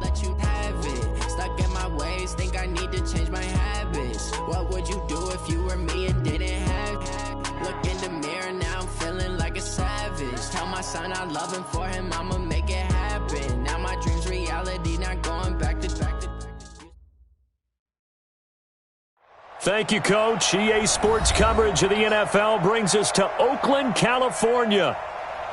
let you have it. Stuck in my ways, think I need to change my habits. What would you do if you were me and didn't have it? Look in the mirror, now I'm feeling like a savage. Tell my son I love him, for him I'ma make it happen. Now my dream's reality, not going back to. Thank you, Coach. EA Sports coverage of the NFL brings us to Oakland, California.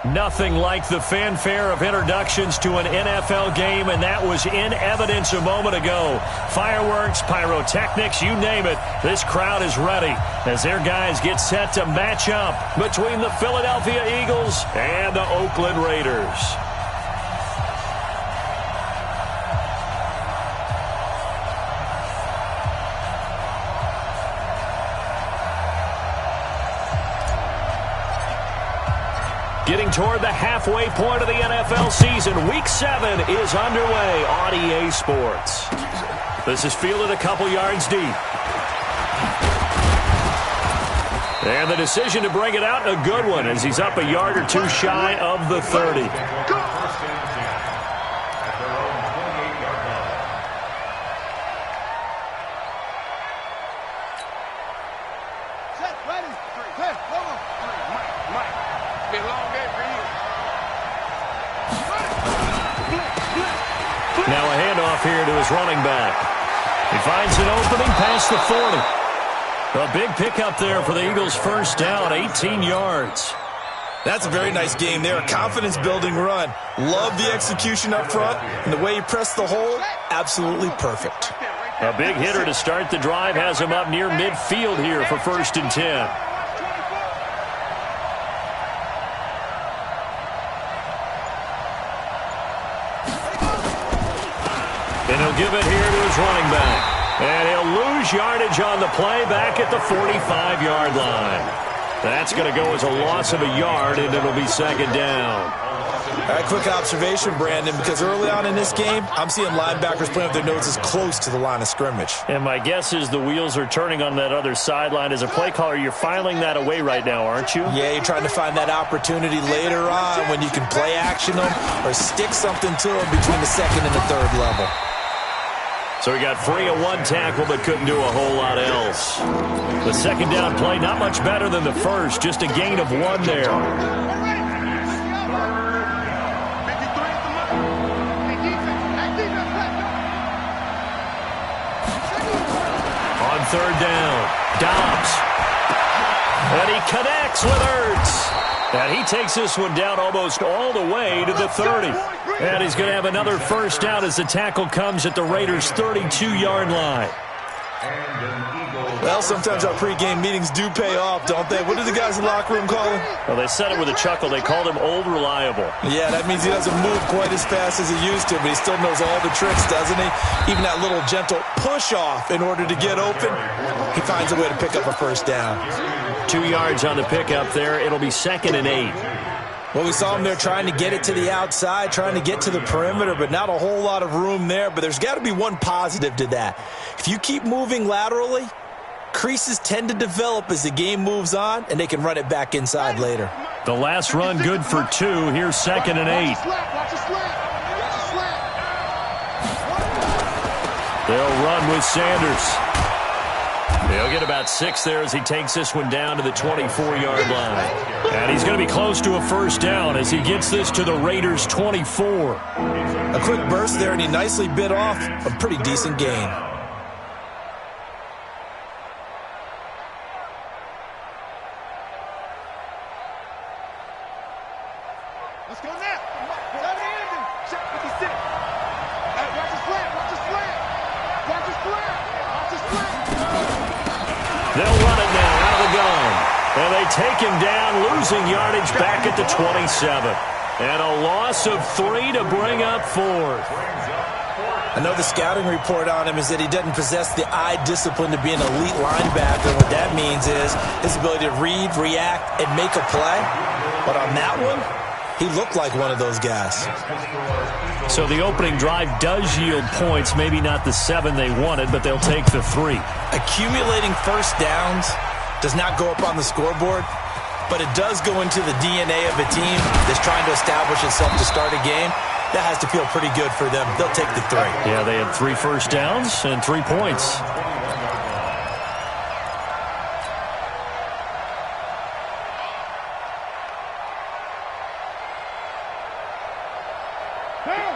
Nothing like the fanfare of introductions to an NFL game, and that was in evidence a moment ago. Fireworks, pyrotechnics, you name it. This crowd is ready as their guys get set to match up between the Philadelphia Eagles and the Oakland Raiders. Getting toward the halfway point of the NFL season, Week 7 is underway on EA Sports. This is fielded a couple yards deep. And the decision to bring it out, a good one, as he's up a yard or two shy of the 30. Now a handoff here to his running back. He finds an opening past the 40. A big pickup there for the Eagles' first down, 18 yards. That's a very nice game there, a confidence-building run. Love the execution up front, and the way he pressed the hole, absolutely perfect. A big hitter to start the drive has him up near midfield here for 1st and 10. And he'll give it here to his running back. And he'll lose yardage on the play back at the 45-yard line. That's going to go as a loss of a yard, and it'll be 2nd down. All right, quick observation, Brandon, because early on in this game, I'm seeing linebackers playing with their noses close to the line of scrimmage. And my guess is the wheels are turning on that other sideline. As a play caller, you're filing that away right now, aren't you? Yeah, you're trying to find that opportunity later on when you can play action them or stick something to them between the 2nd and the 3rd level. So he got free of one tackle but couldn't do a whole lot else. The 2nd down play, not much better than the first, just a gain of 1 there. On 3rd down, Dobbs. And he connects with Ertz. And he takes this one down almost all the way to the 30. And he's going to have another first down as the tackle comes at the Raiders' 32-yard line. Well, sometimes our pregame meetings do pay off, don't they? What do the guys in the locker room call him? Well, they said it with a chuckle. They called him Old Reliable. Yeah, that means he doesn't move quite as fast as he used to, but he still knows all the tricks, doesn't he? Even that little gentle push-off in order to get open, he finds a way to pick up a first down. 2 yards on the pickup there. It'll be 2nd and 8. Well, we saw him there trying to get it to the outside, trying to get to the perimeter, but not a whole lot of room there. But there's got to be one positive to that. If you keep moving laterally, creases tend to develop as the game moves on, and they can run it back inside later. The last run good for 2. Here's 2nd and 8. They'll run with Sanders. He'll get about 6 there as he takes this one down to the 24-yard line. And he's going to be close to a first down as he gets this to the Raiders' 24. A quick burst there, and he nicely bit off a pretty decent gain. Let's go now. Check 56. Hey, watch the slant. Watch the slant. Watch the slant. Watch the slant. They'll run it now out of the gun. And they take him down, losing yardage back at the 27. And a loss of 3 to bring up 4th. I know the scouting report on him is that he doesn't possess the eye discipline to be an elite linebacker. What that means is his ability to read, react, and make a play. But on that one, he looked like one of those guys. So the opening drive does yield points, maybe not the 7 they wanted, but they'll take the 3. Accumulating first downs does not go up on the scoreboard, but it does go into the DNA of a team that's trying to establish itself to start a game. That has to feel pretty good for them. They'll take the 3. Yeah, they had 3 first downs and 3 points.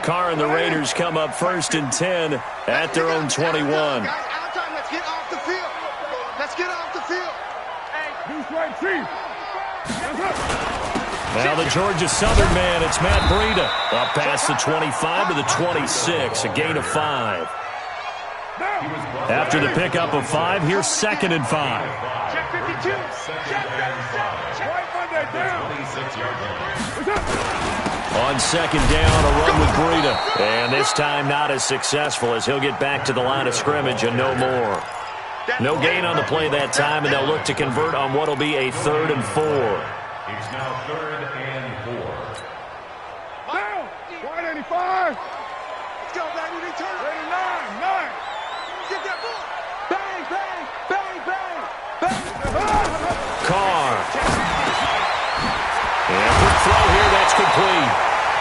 Carr and the Raiders come up 1st and 10 at their own 21. Guys, our time. Let's get off the field. Let's get off the field. Now the Georgia Southern man, it's Matt Breida. Up past the 25 to the 26, a gain of 5. After the pickup of 5, here's 2nd and 5. Check 52. Check On 2nd down, a run with Breida. And this time not as successful as he'll get back to the line of scrimmage and no more. No gain on the play that time, and they'll look to convert on what will be a 3rd and 4. It's now 3rd and 4. Down. 185. Let's go, baby. Return. 9. Get that ball. Bang, bang, bang, bang, bang. Carr. And quick throw here, that's complete.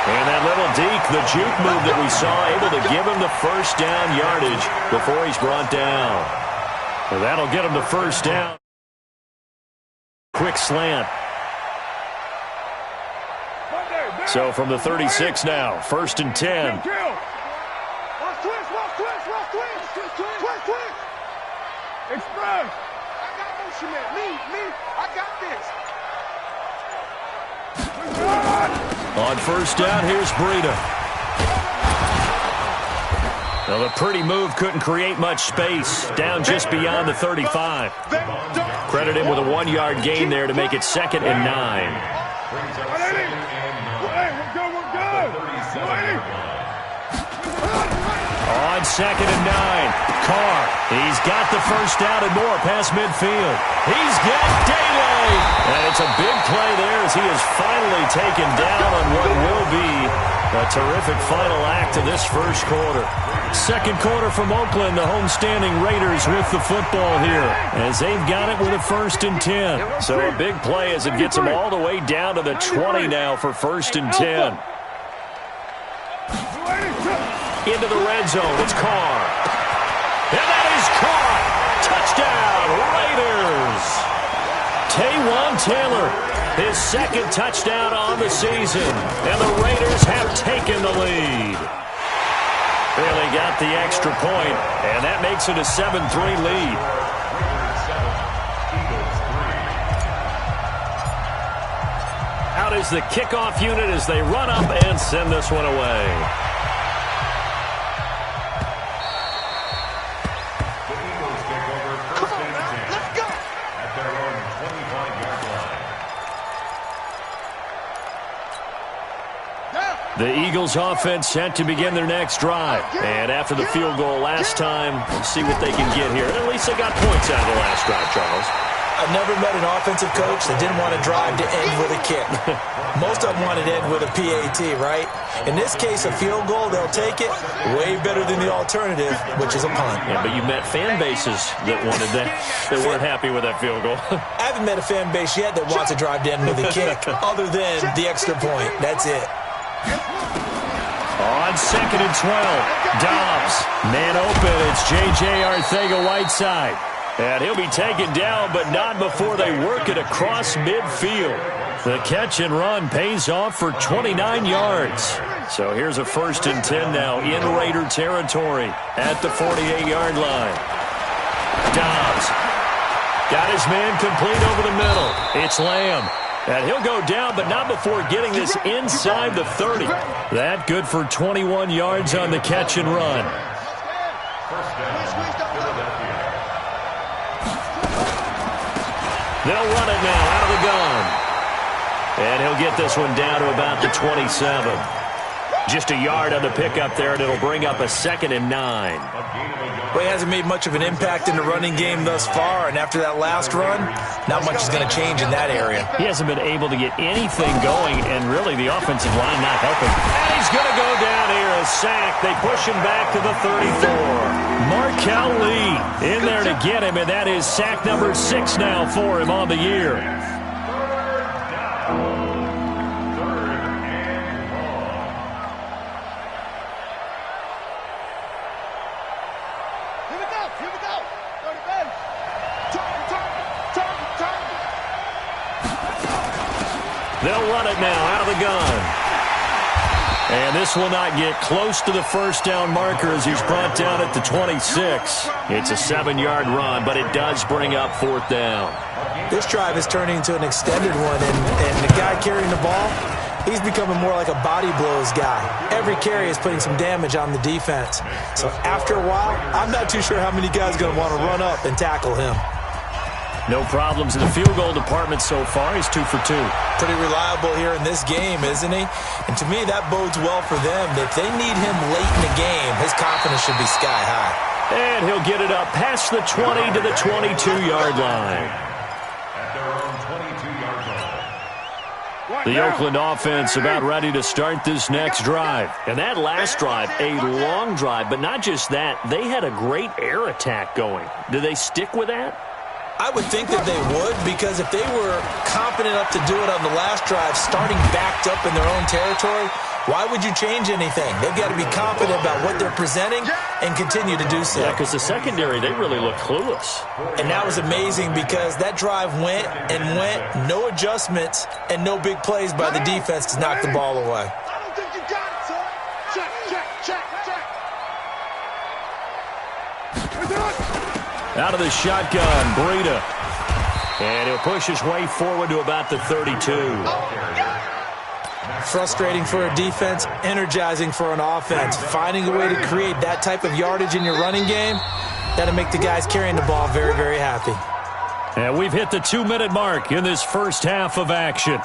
And that little deke, the juke move that we saw, able to give him the 1st down yardage before he's brought down. And that'll get him the 1st down. Quick slant. So from the 36 now, 1st and 10. Twist. Express. I got motion, man. Me. I got this. On 1st down, here's Breida. Now the pretty move couldn't create much space. Down just beyond the 35. Credit him with a 1-yard gain there to make it 2nd and 9. On 2nd and 9, Carr. He's got the 1st down and more past midfield. He's got Daly. And it's a big play there as he is finally taken down on what will be a terrific final act of this 1st quarter. 2nd quarter from Oakland, the homestanding Raiders with the football here as they've got it with a 1st and 10. So a big play as it gets them all the way down to the 20 now for 1st and 10. Into the red zone, it's Carr. And that is caught. Touchdown, Raiders. Taywan Taylor, his 2nd touchdown on the season. And the Raiders have taken the lead. Really got the extra point, and that makes it a 7-3 lead. Out is the kickoff unit as they run up and send this one away. The Eagles offense set to begin their next drive. And after the field goal last time, we'll see what they can get here. And at least they got points out of the last drive, Charles. I've never met an offensive coach that didn't want to drive to end with a kick. Most of them wanted to end with a PAT, right? In this case, a field goal, they'll take it. Way better than the alternative, which is a punt. Yeah, but you met fan bases that wanted that, that weren't happy with that field goal. I haven't met a fan base yet that wants to drive to end with a kick, other than the extra point. That's it. On 2nd and 12, Dobbs. Man open, it's J.J. Arcega-Whiteside. And he'll be taken down, but not before they work it across midfield. The catch and run pays off for 29 yards. So here's a 1st and 10 now in Raider territory at the 48-yard line. Dobbs got his man complete over the middle. It's Lamb. And he'll go down, but not before getting this inside the 30. That good for 21 yards on the catch and run. They'll run it now out of the gun. And he'll get this one down to about the 27. Just a yard on the pickup there, and it'll bring up a 2nd and 9. Well, he hasn't made much of an impact in the running game thus far, and after that last run, not much is going to change in that area. He hasn't been able to get anything going, and really the offensive line not helping. And he's going to go down here, a sack. They push him back to the 34. Markel Lee in there to get him, and that is sack number 6 now for him on the year. They'll run it now out of the gun. And this will not get close to the first down marker as he's brought down at the 26. It's a 7-yard run, but it does bring up 4th down. This drive is turning into an extended one, and the guy carrying the ball, he's becoming more like a body blows guy. Every carry is putting some damage on the defense. So after a while, I'm not too sure how many guys are going to want to run up and tackle him. No problems in the field goal department so far. He's 2 for 2. Pretty reliable here in this game, isn't he? And to me, that bodes well for them. If they need him late in the game, his confidence should be sky high. And he'll get it up past the 20 to the 22-yard line. At their own 22-yard line. The Oakland offense about ready to start this next drive. And that last drive, a long drive, but not just that. They had a great air attack going. Do they stick with that? I would think that they would, because if they were confident enough to do it on the last drive, starting backed up in their own territory, why would you change anything? They've got to be confident about what they're presenting and continue to do so. Yeah, because the secondary, they really look clueless. And that was amazing because that drive went and went, no adjustments and no big plays by the defense to knock the ball away. I don't think you got it, son. Check. Out of the shotgun, Breida. And he'll push his way forward to about the 32. Frustrating for a defense, energizing for an offense. Finding a way to create that type of yardage in your running game, that'll make the guys carrying the ball very, very happy. And we've hit the 2-minute mark in this first half of action.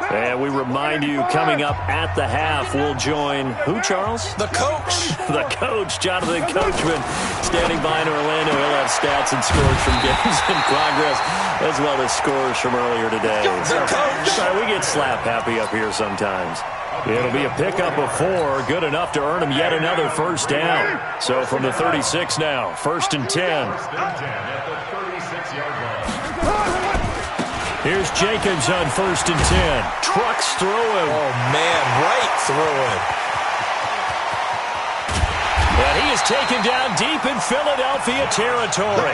And we remind you, coming up at the half, we'll join who, Charles? The coach. The coach, Jonathan Coachman, standing by in Orlando. He'll have stats and scores from games in progress, as well as scores from earlier today. The coach. Sorry, we get slap happy up here sometimes. It'll be a pickup of 4, good enough to earn him yet another first down. So from the 36 now, 1st and 10. First and 10 at the 36-yard line. Here's Jacobs on 1st and 10. Trucks through him. Oh, man, right through him. And he is taken down deep in Philadelphia territory.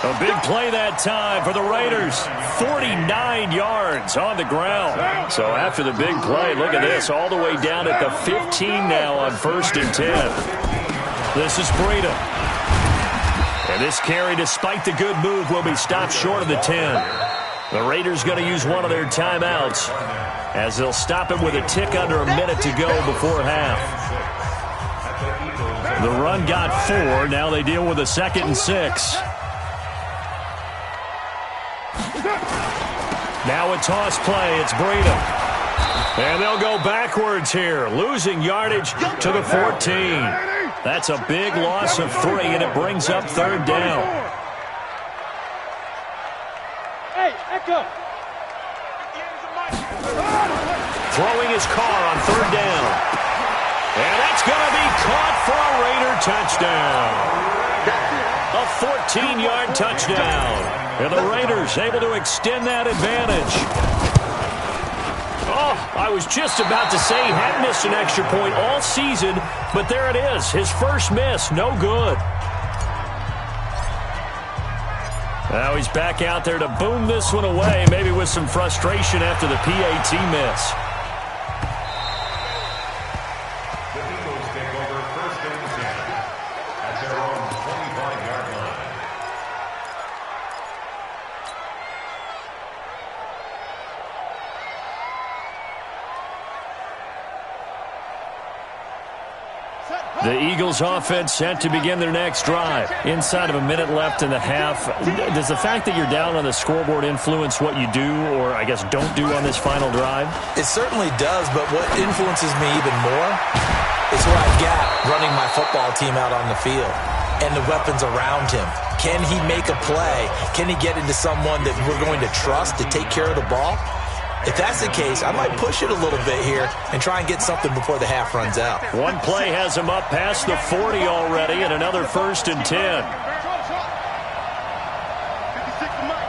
A big play that time for the Raiders. 49 yards on the ground. So after the big play, look at this, all the way down at the 15 now on 1st and 10. This is Breida. And this carry, despite the good move, will be stopped short of the 10. The Raiders going to use one of their timeouts as they'll stop it with a tick under a minute to go before half. The run got 4. Now they deal with a 2nd and 6. Now a toss play. It's Breida. And they'll go backwards here, losing yardage to the 14. That's a big loss of 3, and it brings up 3rd down. Throwing his car on 3rd down. And that's going to be caught for a Raider touchdown. A 14-yard touchdown. And the Raiders able to extend that advantage. Oh, I was just about to say he hadn't missed an extra point all season, but there it is. His first miss, no good. Now he's back out there to boom this one away, maybe with some frustration after the PAT miss. The Eagles take over 1st and 10 at their own 25-yard line. The Eagles offense set to begin their next drive. Inside of a minute left in the half. Does the fact that you're down on the scoreboard influence what you do, or I guess don't do on this final drive? It certainly does, but what influences me even more is who I've got running my football team out on the field and the weapons around him. Can he make a play? Can he get into someone that we're going to trust to take care of the ball? If that's the case, I might push it a little bit here and try and get something before the half runs out. One play has him up past the 40 already, and another 1st and 10. 56 the mic.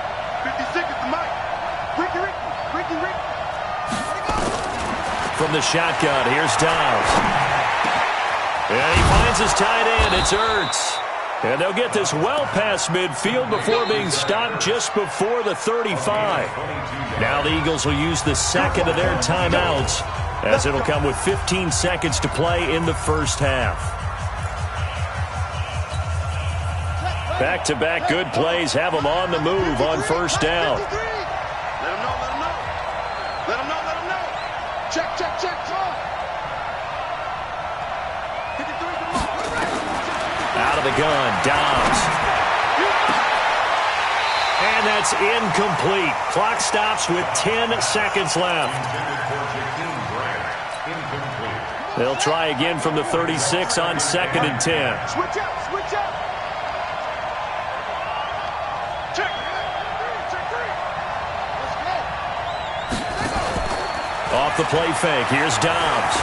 56 is the mic. Ricky. From the shotgun, here's Downs. And he finds his tight end. It's Ertz. And they'll get this well past midfield before being stopped just before the 35. Now the Eagles will use the second of their timeouts, as it'll come with 15 seconds to play in the first half. Back-to-back good plays have them on the move on first down. Let him know, let him know. Let him know, let him know. Check, check, check. Out of the gun, Dobbs. And that's incomplete. Clock stops with 10 seconds left. They'll try again from the 36 on 2nd and 10. Switch up, switch up. Check. Check three. Let's go. Off the play fake, here's Dobbs.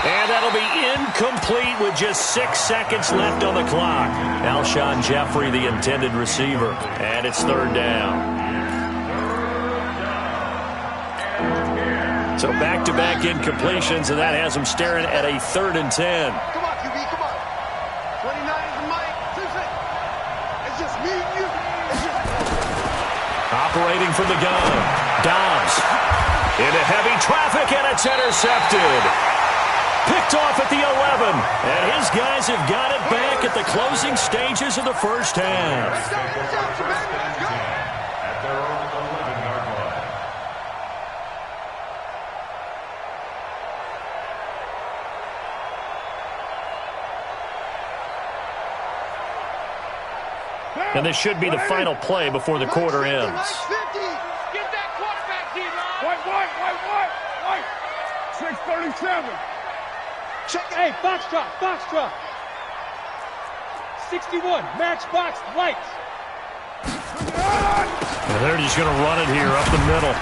And that'll be incomplete with just 6 seconds left on the clock. Alshon Jeffrey, the intended receiver. And it's 3rd down. So back-to-back incompletions, and that has them staring at a 3rd and 10. Come on, QB, come on. 29 is the mic. It's just me and you. Operating from the gun. Dobbs. Into heavy traffic, and it's intercepted. Picked off at the 11, and his guys have got it back at the closing stages of the first half. At their own 11-yard line. And this should be the final play before the quarter ends. Get that quarterback, D-line. White. 637. Hey, box drop. 61, matchbox lights. And they're just going to run it here up the middle.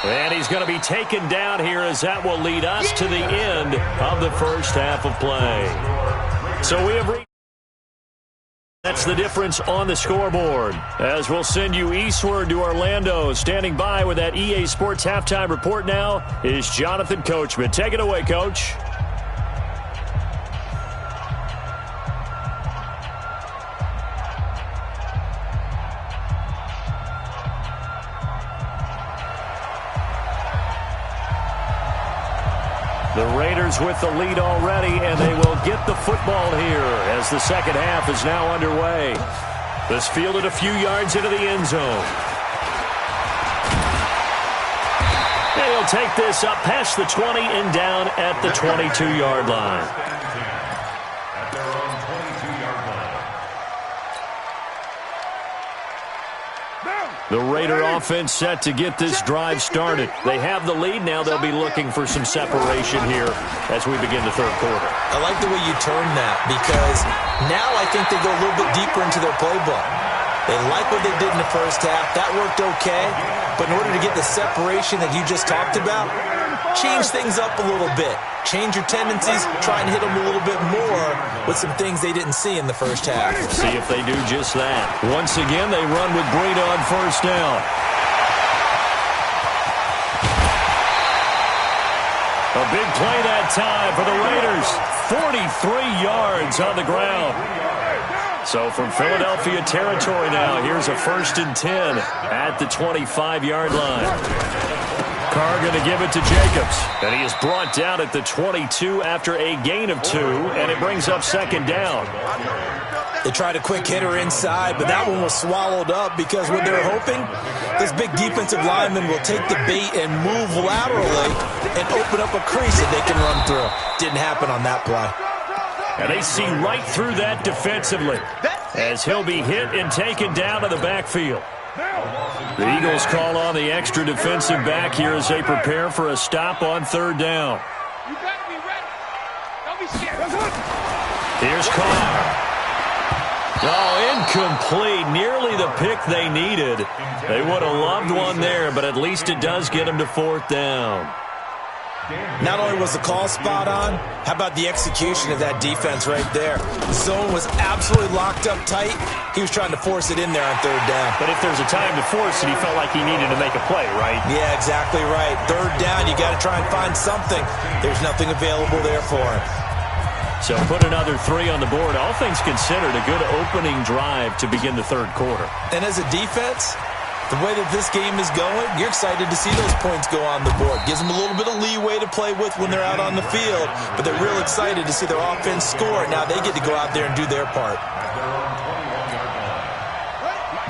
And he's going to be taken down here, as that will lead us to the end of the first half of play. So we have reached. That's the difference on the scoreboard. As we'll send you eastward to Orlando. Standing by with that EA Sports halftime report now is Jonathan Coachman. Take it away, Coach. The Raiders with the lead already, and they will get the football here as the second half is now underway. This fielded a few yards into the end zone. And he'll take this up past the 20 and down at the 22-yard line. At their own 22-yard line. The Raider offense set to get this drive started. They have the lead. Now they'll be looking for some separation here as we begin the third quarter. I like the way you turn that, because now I think they go a little bit deeper into their playbook. They like what they did in the first half. That worked okay. But in order to get the separation that you just talked about, change things up a little bit. Change your tendencies. Try and hit them a little bit more with some things they didn't see in the first half. See if they do just that. Once again, they run with Breida on first down. A big play that time for the Raiders. 43 yards on the ground. So from Philadelphia territory now, here's a 1st and 10 at the 25-yard line. Carr going to give it to Jacobs, and he is brought down at the 22 after a gain of 2, and it brings up 2nd down. They tried a quick hitter inside, but that one was swallowed up because what they're hoping, this big defensive lineman will take the bait and move laterally and open up a crease that they can run through. Didn't happen on that play. And they see right through that defensively as he'll be hit and taken down to the backfield. The Eagles call on the extra defensive back here as they prepare for a stop on 3rd down. You better be ready. Don't be scared. Here's Carr. Oh, incomplete. Nearly the pick they needed. They would have loved one there, but at least it does get them to 4th down. Not only was the call spot on, how about the execution of that defense right there? The zone was absolutely locked up tight. He was trying to force it in there on 3rd down. But if there's a time to force it, he felt like he needed to make a play, right? Yeah, exactly right. 3rd down, you got to try and find something. There's nothing available there for him. So put another 3 on the board. All things considered, a good opening drive to begin the third quarter. And as a defense, the way that this game is going, you're excited to see those points go on the board. Gives them a little bit of leeway to play with when they're out on the field, but they're real excited to see their offense score. Now they get to go out there and do their part.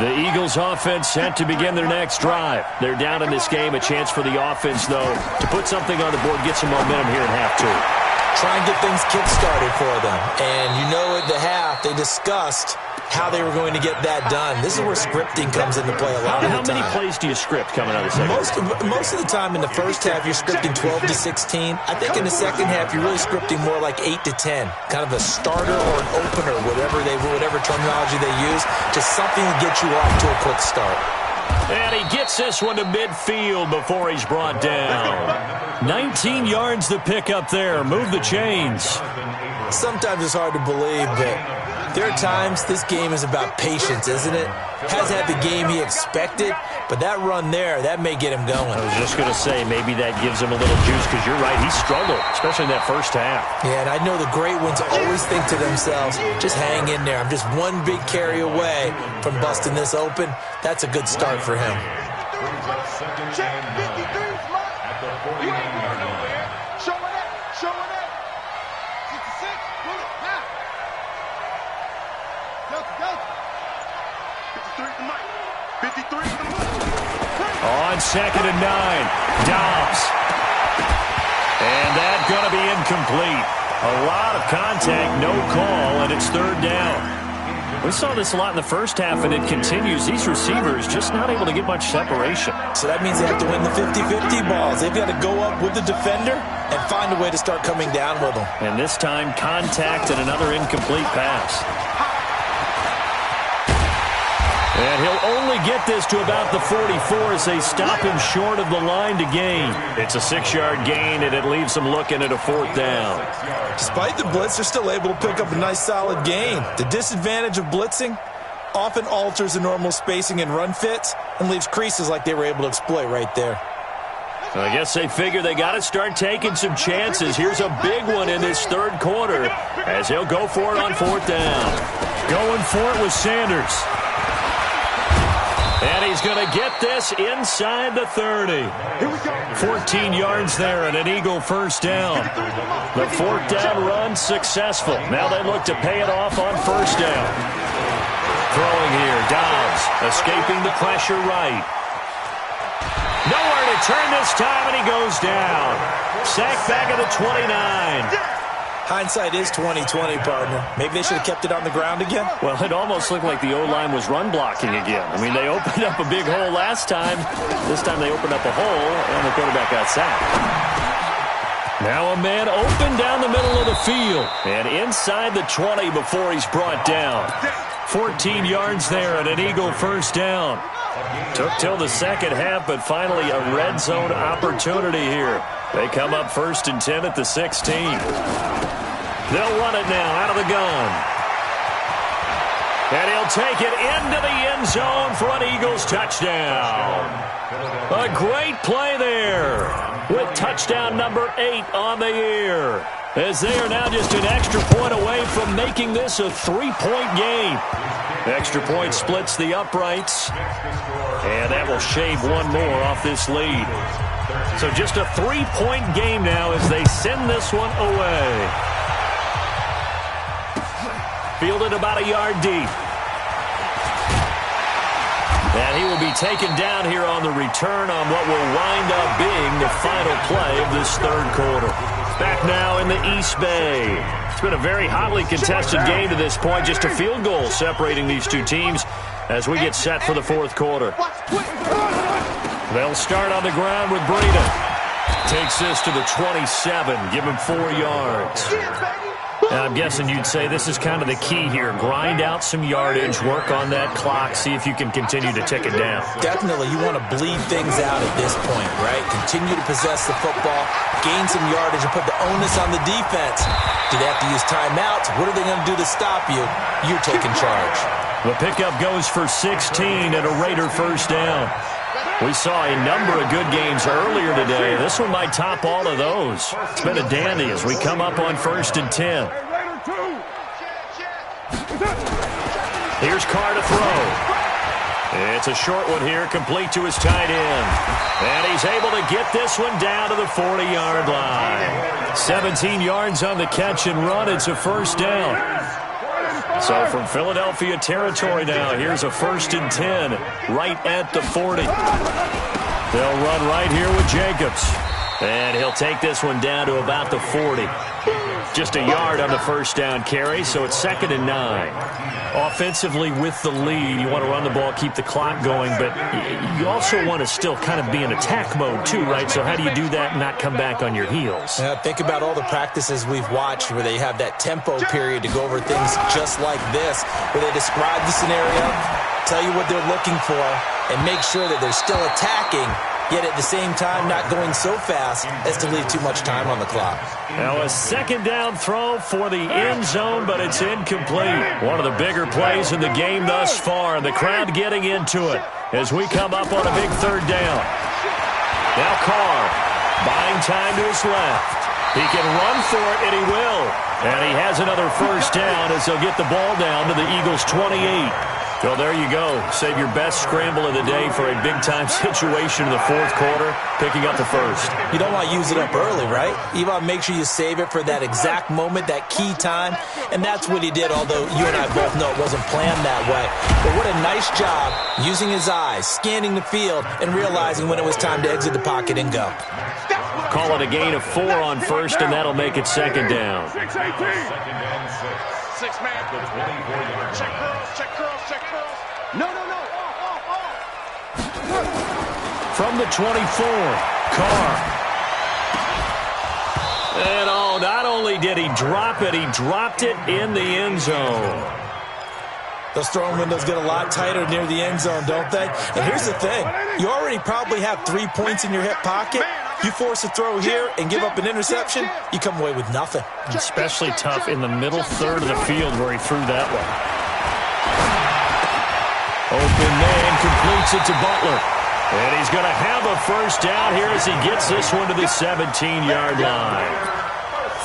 The Eagles offense set to begin their next drive. They're down in this game. A chance for the offense, though, to put something on the board, get some momentum here in half 2. Try and get things kick-started for them. And you know at the half, they discussed how they were going to get that done. This is where scripting comes into play a lot of the time. How many plays do you script coming out of the second? Most of the time in the first half, you're scripting 12 to 16. I think in the second half, you're really scripting more like 8 to 10. Kind of a starter or an opener, whatever terminology they use. Just something to get you off to a quick start. And he gets this one to midfield before he's brought down. 19 yards to pick up there. Move the chains. Sometimes it's hard to believe, but there are times this game is about patience, isn't it? Has had the game he expected, but that run there, that may get him going. I was just going to say, maybe that gives him a little juice, because you're right, he struggled, especially in that first half. Yeah, and I know the great ones always think to themselves, just hang in there. I'm just one big carry away from busting this open. That's a good start for him. Check 53, Smart. You ain't going nowhere. Showing up. 66, pull it, now. Delta. 53 to Mike. 53 to Mike. On 2nd and 9, Dobbs. And that's going to be incomplete. A lot of contact, no call, and it's 3rd down. We saw this a lot in the first half, and it continues. These receivers just not able to get much separation. So that means they have to win the 50-50 balls. They've got to go up with the defender and find a way to start coming down with them. And this time, contact and another incomplete pass. And he'll only get this to about the 44 as they stop him short of the line to gain. It's a 6-yard gain, and it leaves them looking at a 4th down. Despite the blitz, they're still able to pick up a nice solid gain. The disadvantage of blitzing often alters the normal spacing and run fits and leaves creases like they were able to exploit right there. Well, I guess they figure they got to start taking some chances. Here's a big one in this 3rd quarter as he'll go for it on 4th down. Going for it with Sanders. And he's going to get this inside the 30. 14 yards there and an Eagle 1st down. The 4th down run successful. Now they look to pay it off on 1st down. Throwing here, Dobbs escaping the pressure right. Nowhere to turn this time, and he goes down. Sacked back at the 29. Hindsight is 20/20, partner. Maybe they should have kept it on the ground again. Well, it almost looked like the O-line was run blocking again. I mean, they opened up a big hole last time. This time they opened up a hole, and the quarterback got sacked. Now a man open down the middle of the field, and inside the 20 before he's brought down. 14 yards there and an Eagle 1st down. Took till the second half, but finally a red zone opportunity here. They come up 1st and 10 at the 16. They'll run it now out of the gun. And he'll take it into the end zone for an Eagles touchdown. A great play there with touchdown number 8 on the year, as they are now just an extra point away from making this a 3-point game. Extra point splits the uprights, and that will shave one more off this lead. So just a 3-point game now as they send this one away. Fielded about a yard deep. And he will be taken down here on the return on what will wind up being the final play of this 3rd quarter. Back now in the East Bay. It's been a very hotly contested game to this point. Just a field goal separating these two teams as we get set for the 4th quarter. They'll start on the ground with Breida. Takes this to the 27. Give him 4 yards. And I'm guessing you'd say this is kind of the key here. Grind out some yardage, work on that clock, see if you can continue to tick it down. Definitely, you want to bleed things out at this point, right? Continue to possess the football, gain some yardage, and put the onus on the defense. Do they have to use timeouts? What are they going to do to stop you? You're taking charge. The pickup goes for 16 and a Raider 1st down. We saw a number of good games earlier today. This one might top all of those. It's been a dandy as we come up on 1st and 10. Here's Carr to throw. It's a short one here, complete to his tight end. And he's able to get this one down to the 40-yard line. 17 yards on the catch and run. It's a first down. So from Philadelphia territory now, here's a 1st and 10 right at the 40. They'll run right here with Jacobs. And he'll take this one down to about the 40. Just a yard on the first down carry, so it's 2nd and 9. Offensively with the lead, you want to run the ball, keep the clock going, but you also want to still kind of be in attack mode too, right? So how do you do that and not come back on your heels? Think about all the practices we've watched where they have that tempo period to go over things just like this, where they describe the scenario, tell you what they're looking for, and make sure that they're still attacking, yet at the same time not going so fast as to leave too much time on the clock. Now a 2nd down throw for the end zone, but it's incomplete. One of the bigger plays in the game thus far, and the crowd getting into it as we come up on a big 3rd down. Now Carr buying time to his left. He can run for it, and he will. And he has another first down as they'll get the ball down to the Eagles' 28. Well, there you go. Save your best scramble of the day for a big-time situation in the 4th quarter, picking up the first. You don't want to use it up early, right? You want to make sure you save it for that exact moment, that key time, and that's what he did, although you and I both know it wasn't planned that way. But what a nice job using his eyes, scanning the field, and realizing when it was time to exit the pocket and go. Call it a gain of 4 on first, and that'll make it 2nd down. 2nd and 6. 6 man. Check curls, check curls, check curls. No. Off. From the 24, Carr. And not only did he drop it, he dropped it in the end zone. Those throwing windows get a lot tighter near the end zone, don't they? And here's the thing. You already probably have 3 points in your hip pocket. You force a throw here and give up an interception, you come away with nothing. Especially tough in the middle third of the field where he threw that one. Open man completes it to Butler. And he's going to have a first down here as he gets this one to the 17-yard line.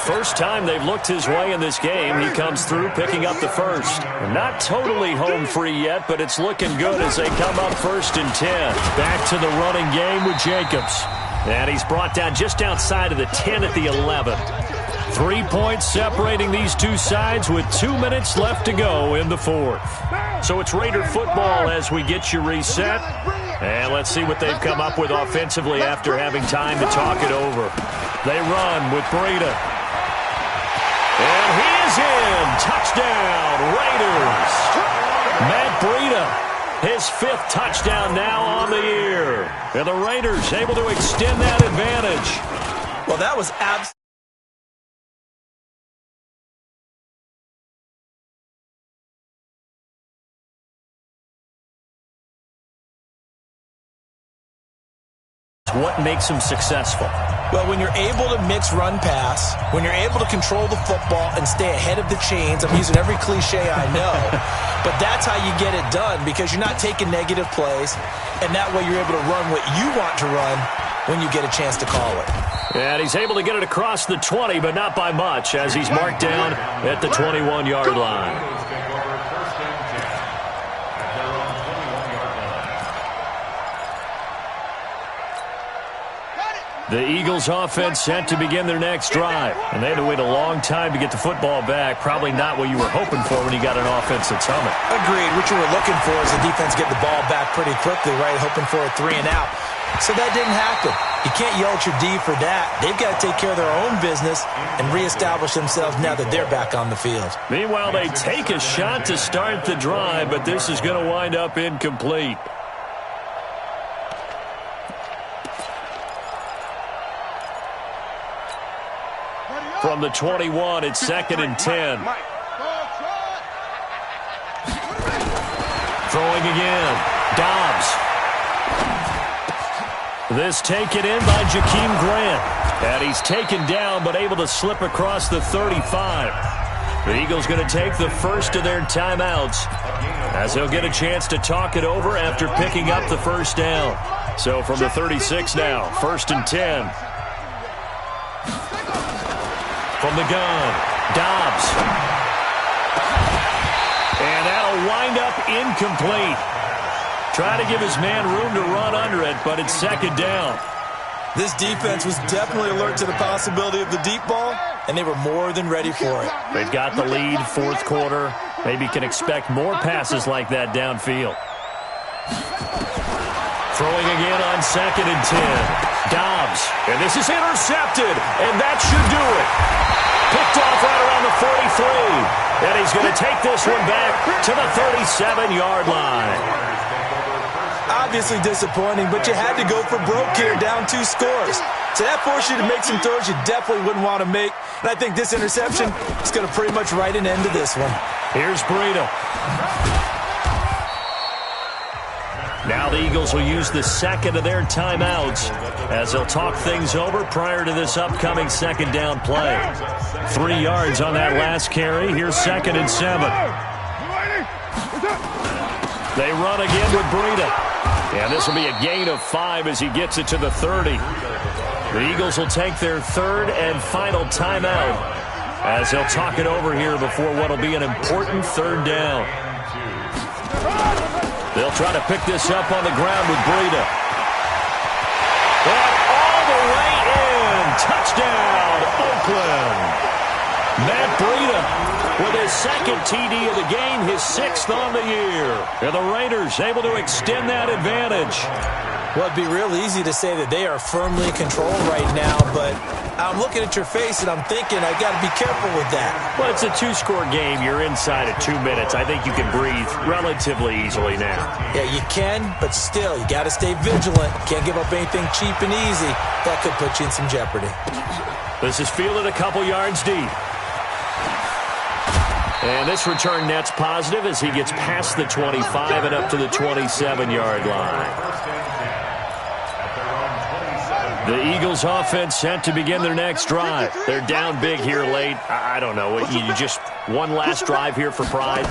First time they've looked his way in this game, he comes through picking up the first. Not totally home free yet, but it's looking good as they come up 1st and 10. Back to the running game with Jacobs. And he's brought down just outside of the 10 at the 11. 3 points separating these two sides with 2 minutes left to go in the 4th. So it's Raider football as we get you reset. And let's see what they've come up with offensively after having time to talk it over. They run with Breida. And he is in. Touchdown, Raiders. Matt Breida, his 5th touchdown now on the year. And the Raiders able to extend that advantage. Well, that was absolutely. What makes him successful? Well, when you're able to mix run-pass, when you're able to control the football and stay ahead of the chains, I'm using every cliche I know, but that's how you get it done because you're not taking negative plays, and that way you're able to run what you want to run when you get a chance to call it. And he's able to get it across the 20, but not by much as he's marked down at the 21-yard line. The Eagles offense set to begin their next drive. And they had to wait a long time to get the football back. Probably not what you were hoping for when you got an offense that's humming. Agreed. What you were looking for is the defense get the ball back pretty quickly, right? Hoping for a 3 and out. So that didn't happen. You can't yell at your D for that. They've got to take care of their own business and reestablish themselves now that they're back on the field. Meanwhile, they take a shot to start the drive, but this is going to wind up incomplete. From the 21, it's 2nd and 10. Throwing again. Dobbs. This taken in by Jakeem Grant. And he's taken down but able to slip across the 35. The Eagles going to take the first of their timeouts as they'll get a chance to talk it over after picking up the first down. So from the 36 now, 1st and 10. From the gun, Dobbs. incomplete. Try to give his man room to run under it, but it's second down. This defense was definitely alert to the possibility of the deep ball, and they were more than ready for it. They've got the lead, fourth quarter. Maybe can expect more passes like that downfield. Throwing again on 2nd and 10. Dobbs, and this is intercepted, and that should do it. Picked off right around the 43, and he's going to take this one back to the 37-yard line. Obviously disappointing, but you had to go for broke here, down 2 scores. So that forced you to make some throws you definitely wouldn't want to make. And I think this interception is going to pretty much write an end to this one. Here's Breida. Now the Eagles will use the second of their timeouts as they'll talk things over prior to this upcoming second down play. 3 yards on that last carry. Here's 2nd and 7. They run again with Breida. And this will be a gain of 5 as he gets it to the 30. The Eagles will take their 3rd and final timeout as they'll talk it over here before what will be an important 3rd down. They'll try to pick this up on the ground with Breida. And all the way in. Touchdown, Oakland. Matt Breida with his 2nd TD of the game, his 6th on the year. And the Raiders able to extend that advantage. Well, it'd be real easy to say that they are firmly in control right now, but I'm looking at your face and I'm thinking I got to be careful with that. Well, it's a 2-score game. You're inside at 2 minutes. I think you can breathe relatively easily now. Yeah, you can, but still, you got to stay vigilant. Can't give up anything cheap and easy. That could put you in some jeopardy. This is fielded a couple yards deep. And this return net's positive as he gets past the 25 and up to the 27-yard line. The Eagles offense set to begin their next drive. They're down big here late. I don't know. You just one last drive here for pride?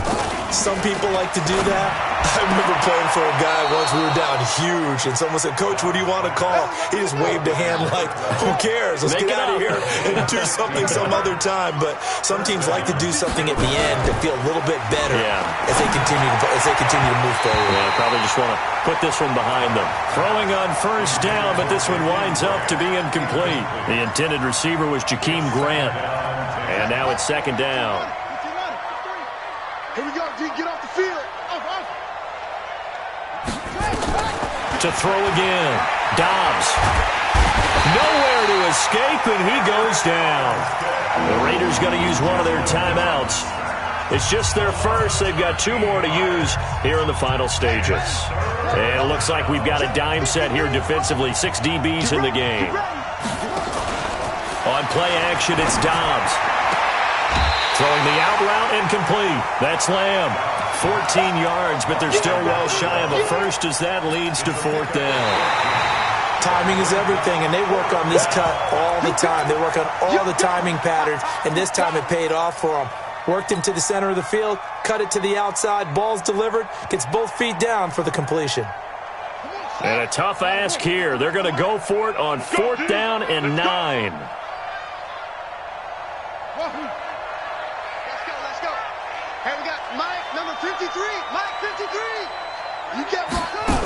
Some people like to do that. I remember playing for a guy once. We were down huge, and someone said, "Coach, what do you want to call?" He just waved a hand like, "Who cares? Let's get out of here and do something some other time." But some teams like to do something at the end to feel a little bit better as they continue to move forward. Yeah, probably just want to put this one behind them. Throwing on 1st down, but this one winds up to be incomplete. The intended receiver was Jakeem Grant. And now it's 2nd down. Here we go, D. Get off the field. To throw again. Dobbs. Nowhere to escape, and he goes down. The Raiders going to use one of their timeouts. It's just their first. They've got 2 more to use here in the final stages. And it looks like we've got a dime set here defensively. 6 DBs in the game. On play action, it's Dobbs. Throwing the out route incomplete. That's Lamb. 14 yards, but they're still well shy of a first as that leads to 4th down. Timing is everything, and they work on this cut all the time. They work on all the timing patterns, and this time it paid off for them. Worked him to the center of the field, cut it to the outside, ball's delivered, gets both feet down for the completion. And a tough ask here. They're going to go for it on 4th down and 9. Let's go. Hey, we got Mike, number 53. Mike, 53. You get rocked up.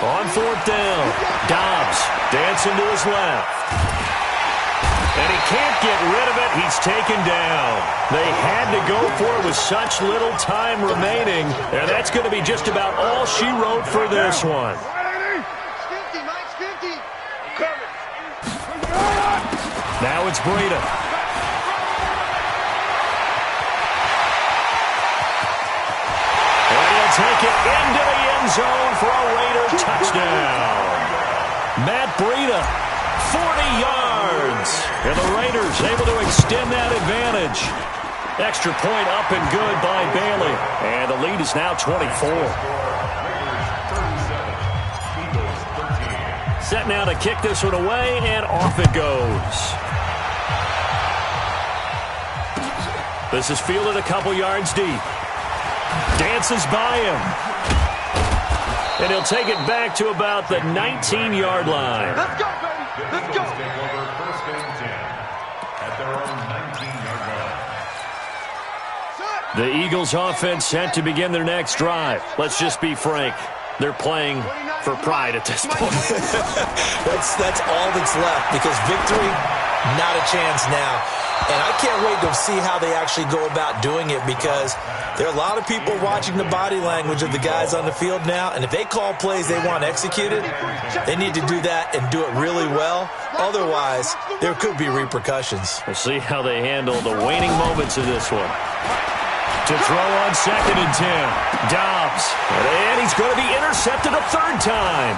On 4th down, Dobbs dancing to his left. And he can't get rid of it. He's taken down. They had to go for it with such little time remaining. And that's going to be just about all she wrote for this one. It's 50, Mike's 50. Now it's Breida. And he'll take it into the end zone for a Raider touchdown. Matt Breida, 40 yards. And the Raiders able to extend that advantage. Extra point up and good by Bailey. And the lead is now 24. Set now to kick this one away, and off it goes. This is fielded a couple yards deep. Dances by him. And he'll take it back to about the 19-yard line. Let's go, baby. Let's go. The Eagles offense set to begin their next drive. Let's just be frank. They're playing for pride at this point. that's all that's left, because victory, not a chance now. And I can't wait to see how they actually go about doing it, because there are a lot of people watching the body language of the guys on the field now, and if they call plays they want executed, they need to do that and do it really well. Otherwise, there could be repercussions. We'll see how they handle the waning moments of this one. To throw on 2nd and 10. Dobbs. And he's going to be intercepted a third time.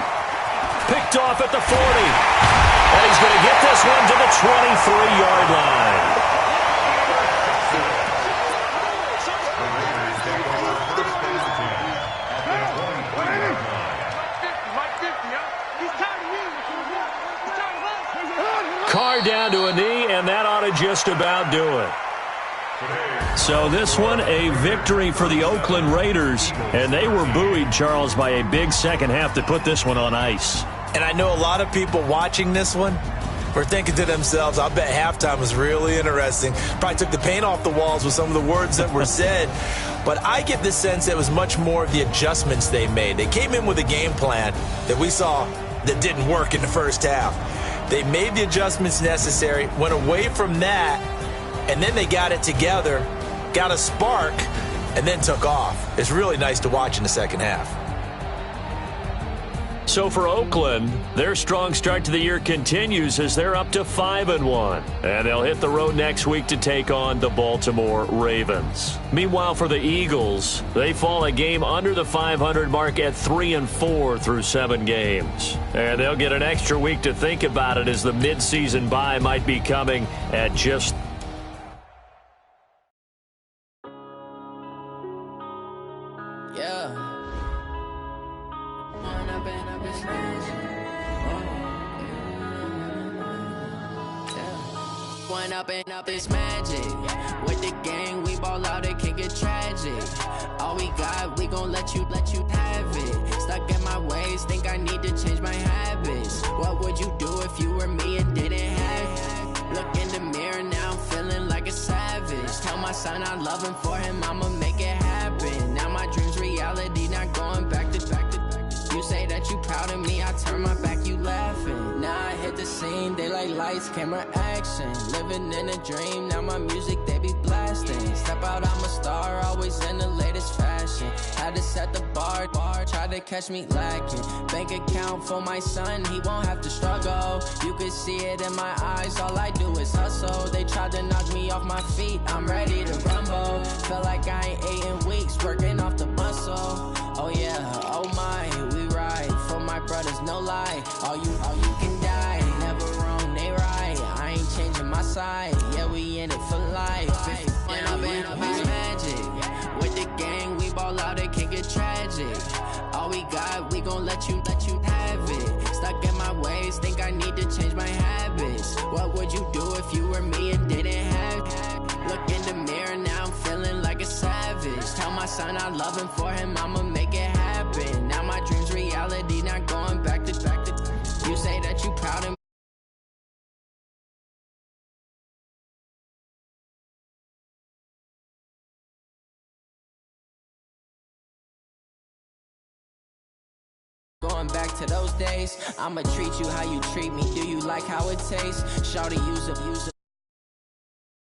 Picked off at the 40. And he's going to get this one to the 23-yard line. Carr down to a knee, and that ought to just about do it. So this one, a victory for the Oakland Raiders, and they were buoyed, Charles, by a big second half that put this one on ice. And I know a lot of people watching this one were thinking to themselves, I bet halftime was really interesting. Probably took the paint off the walls with some of the words that were said. But I get the sense it was much more of the adjustments they made. They came in with a game plan that we saw that didn't work in the first half. They made the adjustments necessary, went away from that, and then they got it together, got a spark, and then took off. It's really nice to watch in the second half. So for Oakland, their strong start to the year continues as they're up to 5-1. And they'll hit the road next week to take on the Baltimore Ravens. Meanwhile, for the Eagles, they fall a game under the 500 mark at 3-4 through 7 games. And they'll get an extra week to think about it, as the midseason bye might be coming at just up this magic. With the gang, we ball out, it can get tragic. All we got, we gon' let you have it. Stuck in my ways, think I need to change my habits. What would you do if you were me and didn't have it? Look in the mirror, now I'm feeling like a savage. Tell my son I love him, for him I'ma make it happen. Now my dream's reality, not going back to. You say that you proud of me, I turn my back, you laughing. Now I hit the scene, they like lights, camera, action. Living in a dream, now my music, they be blasting. Step out, I'm a star, always in the latest fashion. Had to set the bar, try to catch me lacking. Bank account for my son, he won't have to struggle. You can see it in my eyes, all I do is hustle. They tried to knock me off my feet, I'm ready to rumble. Feel like I ain't ate in weeks, working off the muscle. Oh yeah, oh my, we ride for my brothers, no lie. All you can die, never wrong, they right. I ain't changing my side, yeah, we in it for life. When up it's magic. With the gang, we ball out, it can get tragic. All we got, we gon' let you have it. Stuck in my ways, think I need to change my habits. What would you do if you were me and didn't have it? Look in the mirror, now I'm feeling like a savage. Tell my son I love him, for him I'ma make it happen. Now my dream's reality, not going back to. You say that you proud of me. Going back to those days, I'ma treat you how you treat me. Do you like how it tastes? Shawty, use a